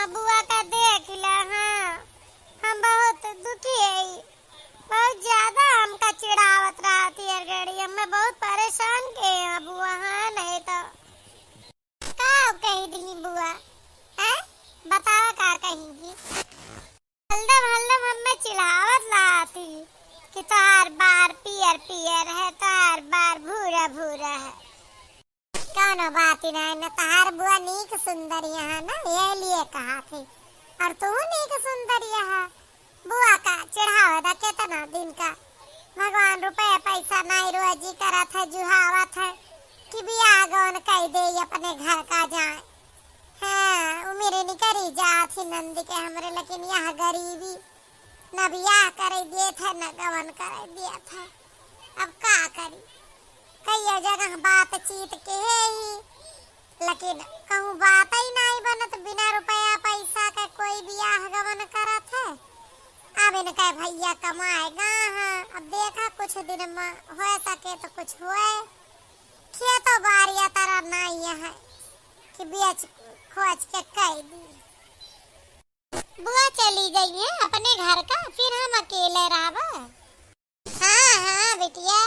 अम्मा बुआ का देख ला। हाँ हम बहुत दुखी है, बहुत ज्यादा हमका चिढ़ावत रहती है गड़ी, हमें बहुत परेशान के बुआ। हाँ नहीं तो का कही दी बुआ है, बतावा का कहेंगी। हल्दम हल्दम हमें चिढ़ावत लाती कि तोहार बार पियर पियर है, तोहार बार भूरा भूरा है। कौनो बात ही नहीं, न तोहार बुआ नीक सुंदरिया है ना, ये लिए कहा थी। और तू नीक सुंदरिया है। बुआ का चिढ़ावा कितना दिन का, भगवान रुपया पैसा नहीं रोजी करत है, जुहावत है कि बियाह गौन कह दे अपने घर का जाए। हाँ उमेरे निकरी जाती नंदी के हमरे, लेकिन यह गरीबी न बियाह करे दिए थे न गवन करे दिया था। अब का करी, कई जगह बातचीत के ही, लेकिन कहूँ बात ही नहीं बनत। बिना रुपया पैसा के कोई बियाह गवन करत है। अब इनका भैया कमाएगा। हाँ अब देखा कुछ दिन में हो सके तो कुछ होए। खेतों बारिया तरह नहीं है कि बेच खोज के कह दी। बुआ चली गई है अपने घर का, फिर हम अकेले रहबा। हाँ हाँ बिटिया,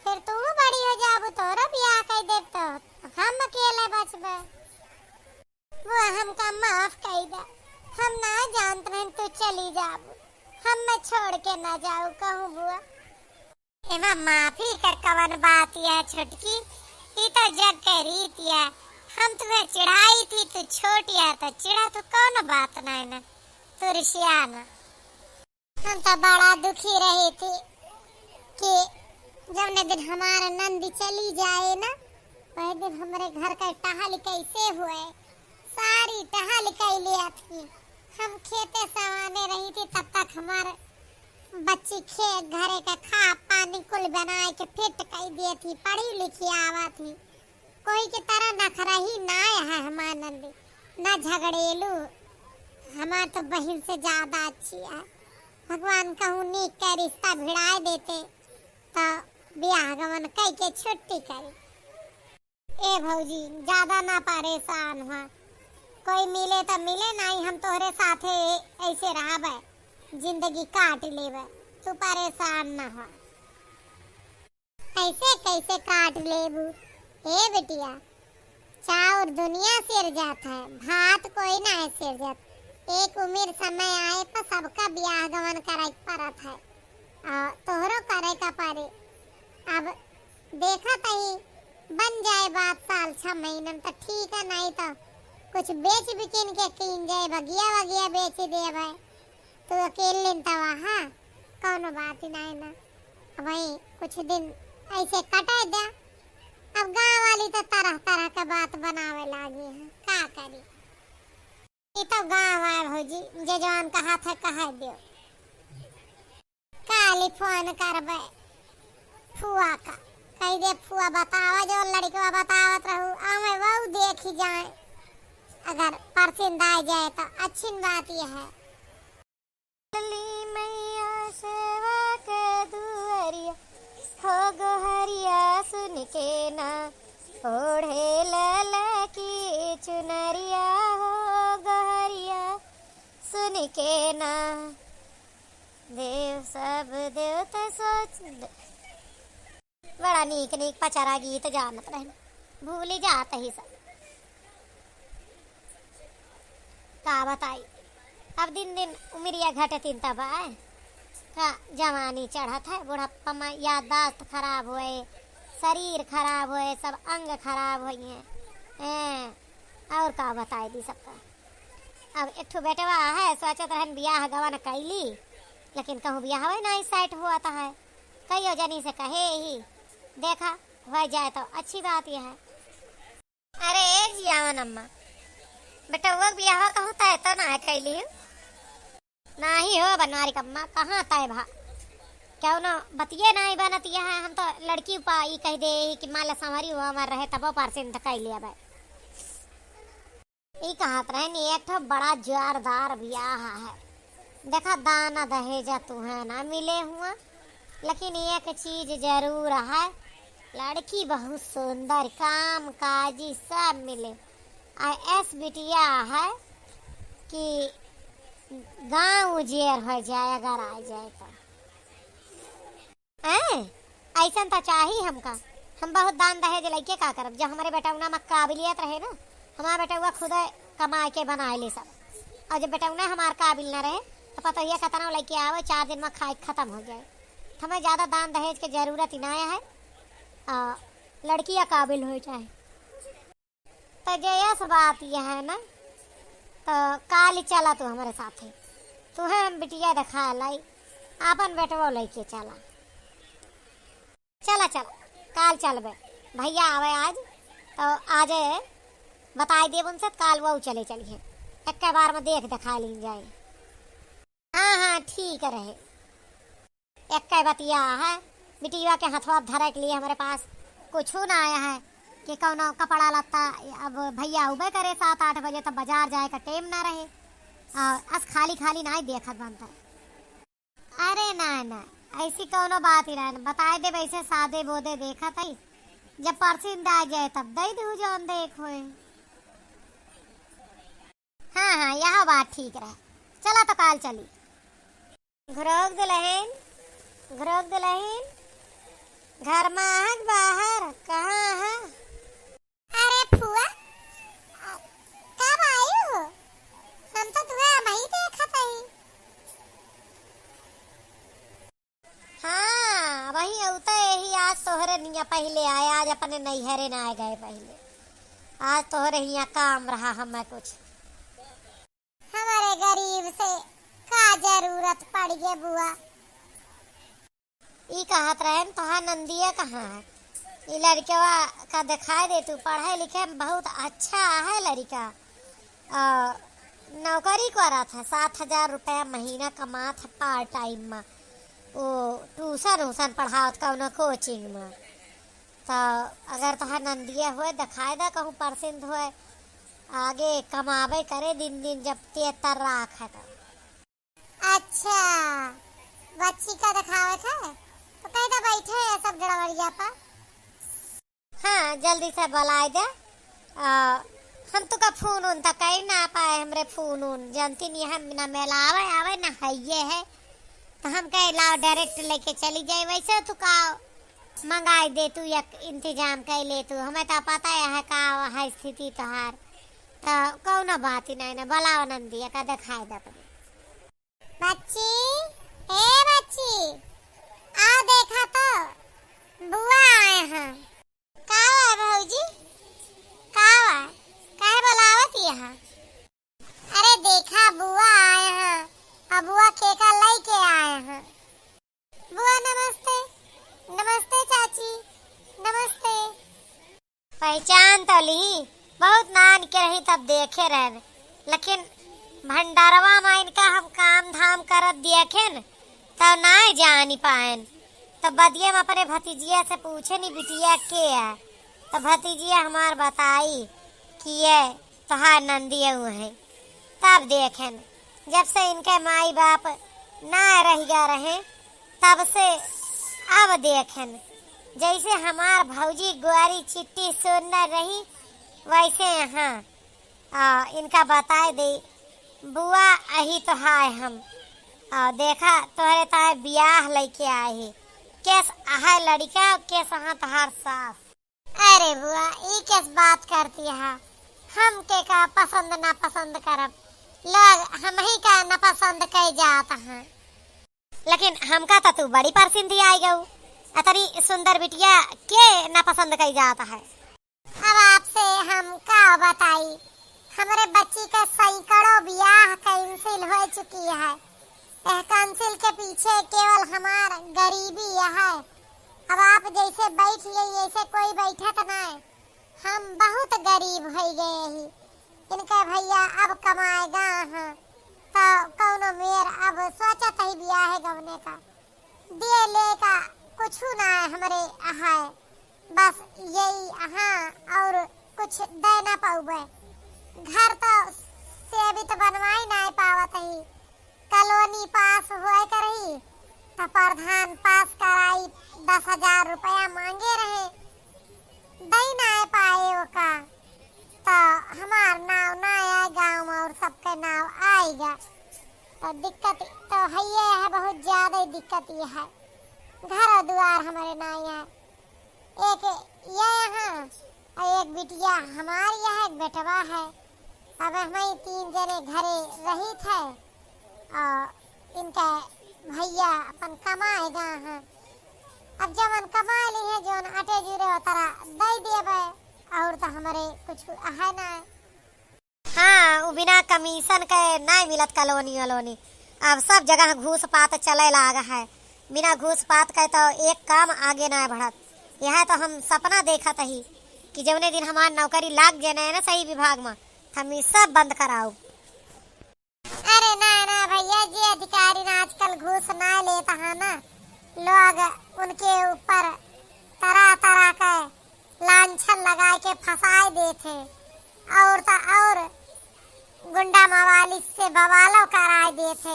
फिर तू बड़ी हो जाबू, तोरा बियाह कर दे तो हम अकेले बचबे। बुआ हमका माफ कर दे, हम ना जानते हैं तू चली जाबू, हम मैं छोड़ के ना जाऊँ कहूँ बुआ। एमा माफी कर कवन बात है छुटकी, ये तो जग के रीत है। हम तुम्हें चिढ़ाई थी, तू छोटिया तो चिढ़ा, तो कौन बात नहीं ना, तू रिशियाना। हम तो बड़ा दुखी रही थी कि जब न दिन हमारा नंदी चली जाए ना, वह दिन हमारे घर का टहल कैसे हुए, सारी टहल कर लिया थी। हम खेते सवाने रही थी, तब तक हमारे बच्ची खेत घरे का खा पानी कुल बनाए के फिट कर दिए थी, पढ़ी लिखी आवा थी। कोई की तरह नखरा ही ना है हमार नंदी, ना झगड़ेलू, हमार तो बहन से ज्यादा अच्छी है। भगवान कहूँ नीक का रिश्ता भिड़ाए देते तो ब्याह गमन कई के छुट्टी करी। ए भौजी ज्यादा ना परेशान हुआ, कोई मिले तो मिले नहीं, हम तोहरे साथे ऐसे रहबे, जिंदगी काट लेबे, तू परेशान ना हो। ऐसे कैसे काट लेबू ए बिटिया, चाउर दुनिया सिर जाता है, भात कोई ना है सिर जाता। एक उम्र समय आए पर सबका ब्याह गमन करे पड़त है, और तोहरो करे का पड़े। अब देखा तही बन जाए बात साल 6 महीने तो ठीक है, नहीं तो कुछ बेच बिकिन के कीन जाए, बगिया वगिया बेच दे भाई, तू अकेले तवा। हाँ कौनो बात ही नहीं ना, वही कुछ दिन ऐसे कटा दे। अब गाँव वाली तो तरह तरह के बात बनावे लागी है, का करी। ये तो गाँव है भौजी, जे जवान कहा था कह दियो। काली फोन करबे फुआ का, कह दे फुआ बतावा, जो लड़का बतावत रहू हमें वो देख ही जाए, अगर पसंद आ जाए तो अच्छी बात यह है। मैया सेवा के दुआरिया हो गोहरिया सुन के ना, ओढ़े लाला की चुनरिया हो गोहरिया सुन के ना, देव सब देवता सोच। बड़ा नीक नीक पचरा गीत जानत रहे, भूल ही जाते ही सब, का बताई। अब दिन दिन उम्रिया घटती तब आए का जवानी चढ़त है, बुढ़ापा में याददाश्त खराब हुए, शरीर खराब हुए, सब अंग खराब हुए हैं। और का बताई दी सबका। अब एक ठो बेटवा है, सोचत रहन बियाह गवन कैली, लेकिन कहूँ बियाह नहीं सेट हुआ था है। कई जनी से कहे ही देखा हो जाए तो अच्छी बात यह है। अरे जियावन अम्मा, बेटा वो बियाह का होता है तो ना कैली ना ही हो बनवारी कम्मा, कहाँ तय भा क्या ना बतिये नहीं बनत यह है। हम तो लड़की पाई कह दे कि माला संवरी हुआ मर रहे तब परसेंट कह लिया भाई। ये कहत रहे नहीं, एक तो बड़ा जोरदार ब्याह है, देखा दाना दहेजा तुम्हें ना मिले हुआ, लेकिन एक चीज जरूर है, लड़की बहुत सुंदर, काम काजी सब मिले। एस बिटिया है, कि गांव उजियर हो जाए अगर आ जाए तो। ऐसा तो चाहिए हमका। हम बहुत दान दहेज लेके का करब जब हमारे बेटौना में काबिलियत रहे ना। हमारा बेटौआ खुद कमा के बनाए ले सब, और जब बेटौना हमार काबिल न रहे तो पता ही खतना लेके आवे 4 दिन में खाए खत्म हो जाए। हमें ज़्यादा दान दहेज की जरूरत ही ना है। लड़कियाँ काबिल हो जाए तो जैस बात यह है ना। तो काल चला तू हमारे साथ, तुम्हें हम बिटिया दिखा लाई, अपन बेटवा लेके चला। चला चला काल चलबे, भैया आवे आज तो आज बताई देव उनसे, काल वो चले चलिए एक के बार में देख दिखा ली जाए। हाँ हाँ ठीक रहे। एक के बतिया है बिटिया के हथवा धरे के लिए हमारे पास कुछ ना आया है कि कौन कपड़ा लत्ता। अब भैया उबे करे 7-8 बजे तब बाजार जाए का टाइम ना रहे, और अस खाली खाली ना ही देखत बनता। अरे ना ना ऐसी कौनो बात ही ना, बताए दे वैसे सादे बोदे देखा था। जब परसिंद आ जाए तब दे दू जौन देख होए। हाँ हाँ यह बात ठीक रहे। चला तो काल चली। घरोग दुल्हन, घरोग दुल्हन, घर में है बाहर कहाँ है? अरे फुआ कब आई हो? हम तो तुम्हें वही देखा था। हाँ वही होता यही। आज तोहरे निया पहले आए, आज अपने नैहरे ना आए गए पहले। आज तोहरे यहाँ काम रहा हमें कुछ। हमारे गरीब से का जरूरत पड़ गई बुआ। ई कहत रहे तोहार नंदिया कहाँ है? ये लड़कवा का दिखाई दे, तू पढ़े लिखे में बहुत अच्छा है लड़का। नौकरी करा था, 7,000 रुपया महीना कमा था पार्ट टाइम में। वो ट्यूशन उसन पढ़ावत कौन कोचिंग में। तो अगर तोहार नंदिया हुए दिखाई दे कहूँ परसेंट हुए आगे कमावे करे दिन दिन जब 73 राख है तो। अच्छा बच्ची का दिखावे था तो कहीं तो बैठे है सब गड़बड़िया पर। हाँ जल्दी से बुलाए दे। हम तो का फोन उन तक कहीं ना पाए, हमरे फोन उन जानती नहीं हम ना मिलावे आवे ना है ये है तो हम कहे लाओ डायरेक्ट लेके चली जाए। वैसे तू का मंगाई दे, तू या इंतजाम कर ले तू, हमें तो पता है का है स्थिति तोहार। तो कौन बात ही नहीं ना, बुलाओ नंदिया का दिखाई दे अपने। बच्ची ए बच्ची आओ देखा तो बुआ आए हैं। कावा भौजी कावा काहे बुलावत यहाँ? अरे देखा बुआ आए हैं, अब बुआ केका लेके आए हैं। बुआ नमस्ते। नमस्ते चाची नमस्ते। पहचान तो ली, बहुत नान के रही तब देखे रहे, लेकिन भंडारवा में इनका हम काम धाम करत देखें तब ना जानी पाएन। तो बदिया में अपने भतीजिया से पूछे नी बिटिया के है, तो भतीजिया हमार बताई कि ये तोहार नंदिया है। तब देखें जब से इनके माई बाप ना रह गया रहे तब से अब देखें जैसे हमार भौजी ग्वारी चिट्टी सुनना रही वैसे यहाँ इनका बताए दे बुआ अही तो हाय हम देखा तोहरे तार ब्याह लेके आए है। कैस आहा लड़का कैस आहा तहार सास। अरे बुआ ये कैस बात करती है? हम के का पसंद ना पसंद करब, लोग हम ही का ना पसंद कह जाता है। लेकिन हमका तो तू बड़ी परसिंदी आई गऊ, अतरी सुंदर बिटिया के ना पसंद कह जाता है। अब आपसे हम का बताई, हमारे बच्ची का सैकड़ों ब्याह कैंसिल हो चुकी है। कैंसिल के पीछे केवल हमार गरीबी है। अब आप जैसे बैठ गई ऐसे कोई बैठा तो ना, हम बहुत गरीब हो गए ही। इनका भैया अब कमाएगा तो कौन मेर अब सोचत ही ब्याह गवने का दे ले का कुछ ना हमारे है, बस यही और कुछ दे ना पाऊबे। घर तो से भी तो बनवाई ना पावत ही। कॉलोनी पास हुआ करही तो प्रधान पास कराई 10,000 रुपया मांगे रहे, दे ना पाए ओका। तो हमार नाव ना आए गाँव और सब सबके नाव आएगा। तो दिक्कत तो है ये है, बहुत ज्यादा दिक्कत ये है। घर द्वार हमारे ना है, एक ये यहाँ और एक बिटिया हमारी है, एक बेटवा है। अब हमें 3 जने घरे रही थे और इनके भैया अपन कमाएगा हैं। अब जब हम कमा ली है जो अटे जुरे उतरा दे देवे, और तो हमारे कुछ है ना। हाँ, वो बिना कमीशन के नहीं मिलत कॉलोनी वलोनी। अब सब जगह घूस पात चले लागा है। बिना घूस पात के तो एक काम आगे ना बढ़त। यह तो हम सपना देखत ही कि जवने दिन हमार नौकरी लाग जाए ना सही विभाग में, हम ये सब बंद कराओ। अरे ना ना भैया जी, अधिकारी ना आजकल घूस ना लेता है ना, लोग उनके ऊपर तरह तरह के लांछन लगा के फंसाए देते, और तो और गुंडा मवाली से बवालों कराए देते।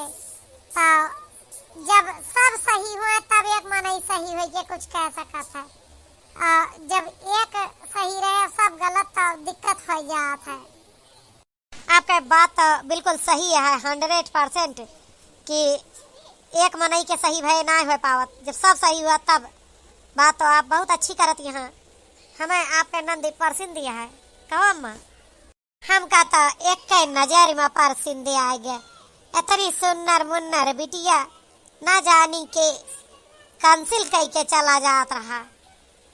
तो जब सब सही हुए तब एक मन ही सही हुई के कुछ कह सकता है। जब एक सही रहे सब गलत तो दिक्कत हो जाता है। आपका बात तो बिल्कुल सही है 100% कि एक मनई के सही भय ना हो पावत। जब सब सही हुआ तब बात तो आप बहुत अच्छी करत। यहाँ हमें आपके नंदी परसिन दिया है। कहो अम्मा, हम का तो एक के नजर में परसिन दे आ गए। इतनी सुन्नर मुन्नर बिटिया ना जानी के कंसिल कह के चला जात रहा,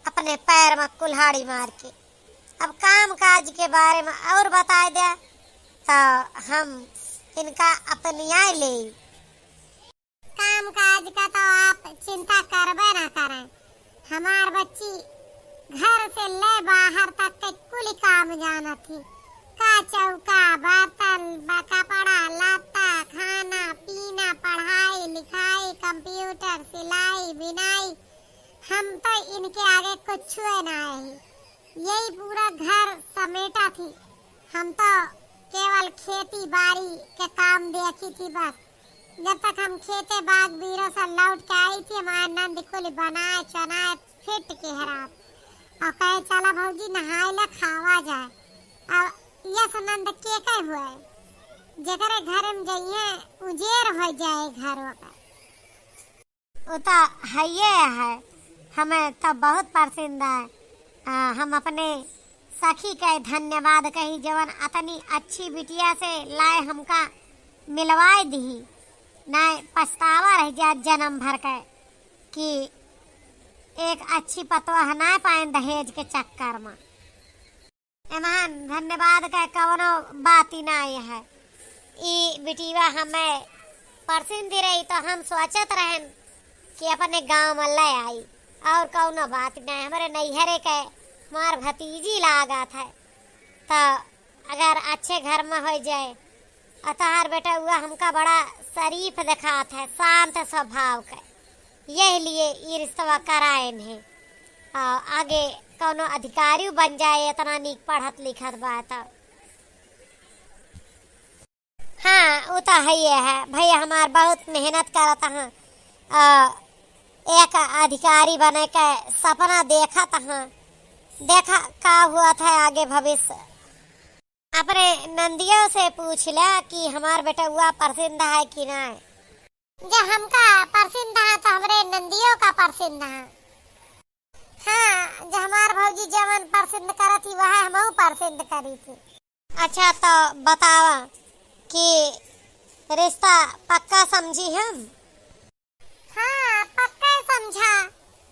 अपने पैर में कुल्हाड़ी मार के। अब काम काज के बारे में और बता दिया तो हम इनका अपनियाई ले। काम काज का तो आप चिंता करबे ना करें। हमार बच्ची घर से ले बाहर तक के कुल काम जाना थी। का चौका बर्तन कपड़ा लत्ता खाना पीना पढ़ाई लिखाई कंप्यूटर सिलाई बिनाई, हम तो इनके आगे कुछ ना है। यही पूरा घर समेटा थी। हम तो केवल खेती बाड़ी के काम देखी थी बस। जब तक हम खेते बाग बीरों से लौट के आई थी, हमारे नंद कुल बनाए चनाए फिट के रात और कहे चला भौजी नहाए ला खावा जाए। अब यह नंद के कहे हुए जगरे घर में जाइए उजेर हो जाए घरों का। वो तो है ये है, हमें तो बहुत पसंद है। हम अपने सखी के धन्यवाद कही जवन अतनी अच्छी बिटिया से लाए हमका मिलवाए दी। न पछतावा रह जाए जन्म भर के कि एक अच्छी पतवा ना पाए दहेज के चक्कर में। एमान धन्यवाद का कवनो बात ही ना है। ई बिटिया हमें पसंद रही तो हम सोचत रहन कि अपने गांव में ले आई, और कौनो बात नहीं। हमारे नैहरे के हमार भतीजी लागा था। तो अगर अच्छे घर में हो जाए अतहार बेटा हुआ हमका बड़ा शरीफ दिखात है, शांत स्वभाव का। यही लिए ये रिश्ता कराए है। आगे कौनो अधिकारी बन जाए, इतना नीक पढ़त लिखत बात। हाँ वो तो है ये है भैया, हमार बहुत मेहनत करता है। एक अधिकारी बने के सपना देखा था, देखा का हुआ था आगे भविष्य। अपने नंदियों से पूछ लिया कि हमार बेटा हुआ पसंद है कि नहीं। जब हमका पसंद है तो हमारे नंदियों का पसंद है। हाँ, जो हमार भौजी जवन पसंद करा थी वह हम पसंद करी थी। अच्छा तो बतावा कि रिश्ता पक्का समझी हम? हाँ पक्का समझा,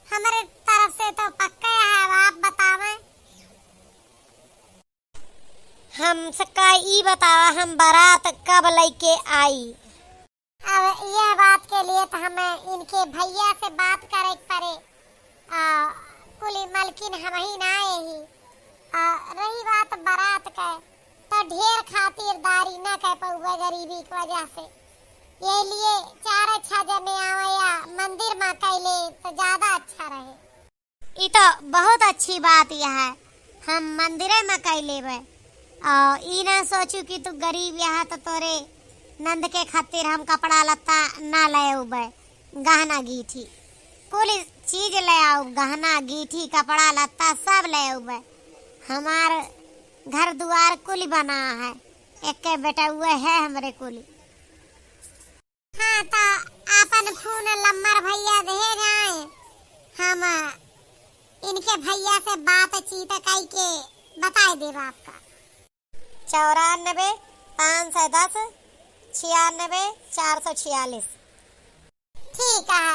हमारे तरफ से तो पक्का है। आप बतावें। हम सबका ई बतावा हम बारात कब लेके आई। अब यह बात के लिए तो हमें इनके भैया से बात करे पड़े। कुली मलकिन हम ही ना ही। रही बात बारात का तो ढेर खातिरदारी न कर पाऊंगा गरीबी की वजह से। ये लिए 4-6 जने आया मंदिर में कैले तो ज्यादा अच्छा रहे। ये तो बहुत अच्छी बात यह है, हम मंदिर में कैले बे। और ई ना सोचू कि तू गरीब यहाँ तो तोरे नंद के खातिर हम कपड़ा लत्ता ना ले उबे, गहना गीठी कुल चीज ले आओ, गहना गीठी कपड़ा लत्ता सब ले उबे। हमार घर द्वार कुल बना है, एक के बेटा हुए है हमरे कुली। हाँ तो आपन फोन लम्बर भैया दे जाए, हम इनके भैया से बातचीत कई के बता देब आपका। 94 510 96 446। ठीक है,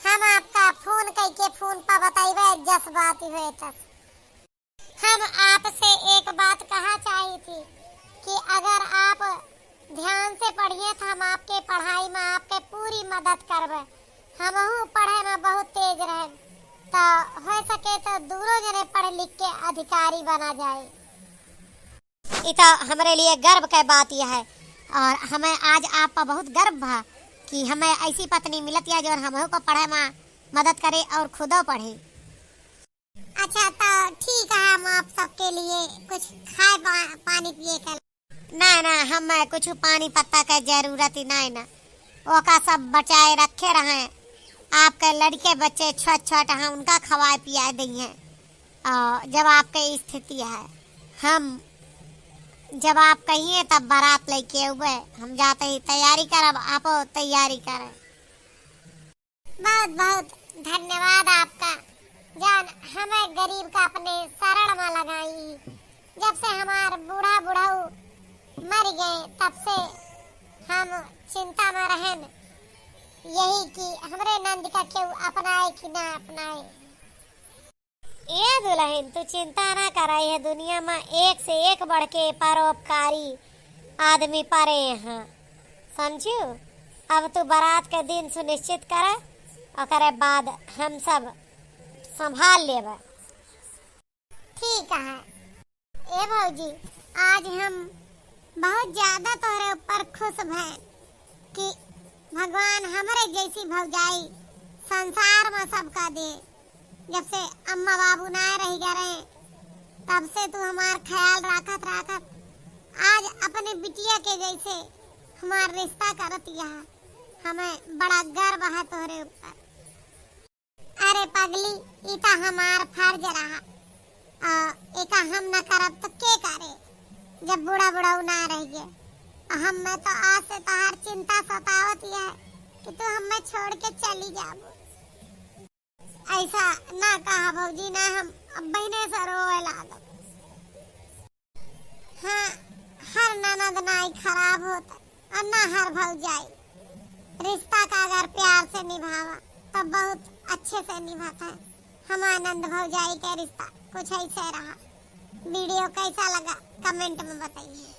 हम आपका फोन कई के फोन पर बताइबे जस बात हुए तस। हम आपसे एक बात कहा चाही थी कि अगर आप ध्यान से पढ़िए तो हम आपके पढ़ाई में आपके पूरी मदद करबे। हमहू पढ़े में बहुत तेज रहे तो हो सके तो दूरों जने पढ़ लिख के अधिकारी बना जाए। इतना हमारे लिए गर्व की बात यह है और हमें आज आप पर बहुत गर्व भा कि हमें ऐसी पत्नी मिलत है जो हमहू को पढ़े में मदद करे और खुदो पढ़े। अच्छा तो ठीक है, हम आप सबके लिए कुछ खाए पानी पिए कर ना ना, हमें कुछ पानी पत्ता का जरूरत ही नहीं ना, वो का सब बचाए रखे रहे। आपके लड़के बच्चे छोट छोट हैं उनका खवाए पिया दिए। और जब आपके स्थिति है हम जब आप कहिए तब बारात लेके हुए हम जाते ही तैयारी करब, आप तैयारी करें। बहुत बहुत धन्यवाद आपका जान हमें गरीब का अपने शरण में लगाई। जब से हमार बूढ़ा बुढ़ाऊ मर गए तब से हम चिंता में रहें यही कि हमरे नंद का क्यों अपनाए कि ना अपनाए। ये दुल्हन तू चिंता ना करे, ये दुनिया में एक से एक बढ़ के परोपकारी आदमी पड़े हैं, समझू। अब तू बारात के दिन सुनिश्चित करे और करे बाद हम सब संभाल लेब। ठीक है ए भौजी, आज हम बहुत ज्यादा तोहरे ऊपर खुश हैं कि भगवान हमारे जैसी भौजाई संसार में सबका दे। जब से अम्मा बाबू ना रह गए तब से तू हमार ख्याल राखत आज अपने बिटिया के जैसे हमार रिश्ता करत यह हमें बड़ा गर्व है तोहरे ऊपर। अरे पगली, इता हमार फर्ज रहा, एका हम न करब तो के करे जब बूढ़ा बुढ़ाऊ ना रह गए। हम में तो आज से तोहार चिंता सतावत है कि तू हमें छोड़ के चली जाबो। ऐसा ना कहा भौजी, ना हम अब बहने से रोए लागल। हाँ, हर ननद नाई खराब होता और ना हर भौजाई। रिश्ता का अगर प्यार से निभावा तो बहुत अच्छे से निभाता है। हमारा नंद भौजाई का रिश्ता कुछ ऐसे रहा। वीडियो कैसा लगा कमेंट में बताइए।